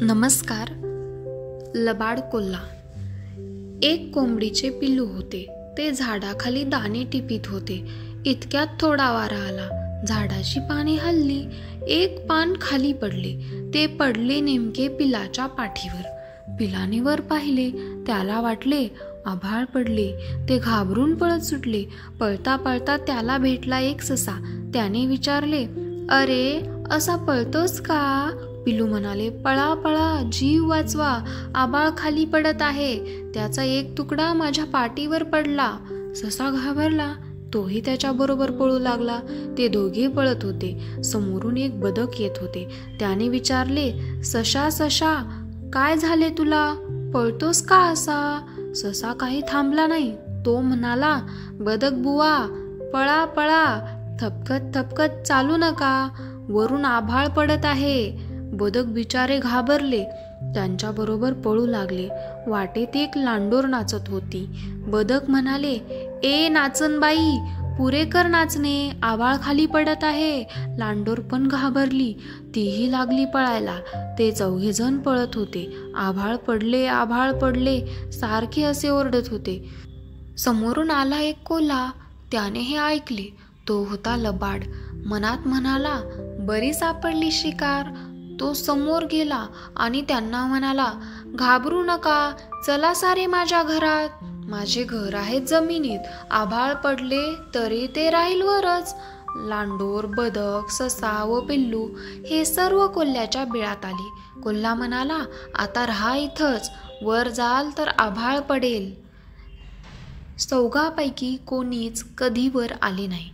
नमस्कार. लबाड कोल्हा. एक कोंबडीचे पिल्लू होते. ते झाडाखाली दाणे टिपीत होते. इतक्यात थोडा वारा आला. झाडाची पाने हलली. एक पान खाली पडले. ते पडले नेमके पिलाच्या पाठीवर. पिलाने वर पाहिले. त्याला वाटले आभाळ पडले. ते घाबरून पळत सुटले. पळता पळता त्याला भेटला एक ससा. त्याने विचारले, "अरे, असा पळतोस का?" पिल्लू म्हणाले, "पळा पळा, जीव वाचवा. आभाळ खाली पडत आहे. त्याचा एक तुकडा माझ्या पाठीवर पडला." ससा घाबरला. तोही त्याच्याबरोबर पळू लागला. ते दोघे पळत होते. समोरून एक बदक येत होते. त्याने विचारले, "सशा सशा, काय झाले तुला? पळतोस का असा?" ससा काही थांबला नाही. तो म्हणाला, "बदक बुवा, पळा पळा. थपकत थपकत चालू नका. वरून आभाळ पडत आहे." बदक बिचारे घाबरले. त्यांच्याबरोबर पळू लागले. वाटेत एक लांडोर नाचत होती. बदक म्हणाले, "ए नाचनबाई, पुरे कर नाचणे. आभाळ खाली पडत आहे." लांडोर पण घाबरली. तीही लागली पळायला. ते चौघेजण पळत होते. आभाळ पडले, आभाळ पडले, सारखे असे ओरडत होते. समोरून आला एक कोल्हा. त्याने हे ऐकले. तो होता लबाड. मनात म्हणाला, "बरी सापडली शिकार." तो समोर गेला आणि त्यांना म्हणाला, "घाबरू नका. चला सारे माझ्या घरात. माझे घर आहे जमिनीत. आभाळ पडले तरी ते राहील वरच." लांडोर, बदक, ससा व पिल्लू हे सर्व कोल्ह्याच्या बिळात आले. कोल्हा म्हणाला, "आता राहा इथंच. वर जाल तर आभाळ पडेल." चौघांपैकी कोणीच कधी वर आले नाही.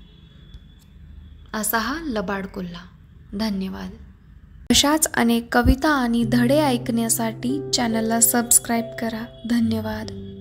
असा हा लबाड कोल्हा. धन्यवाद. अशाच अनेक कविता आणि धडे ऐकण्यासाठी चॅनलला सबस्क्राईब करा. धन्यवाद.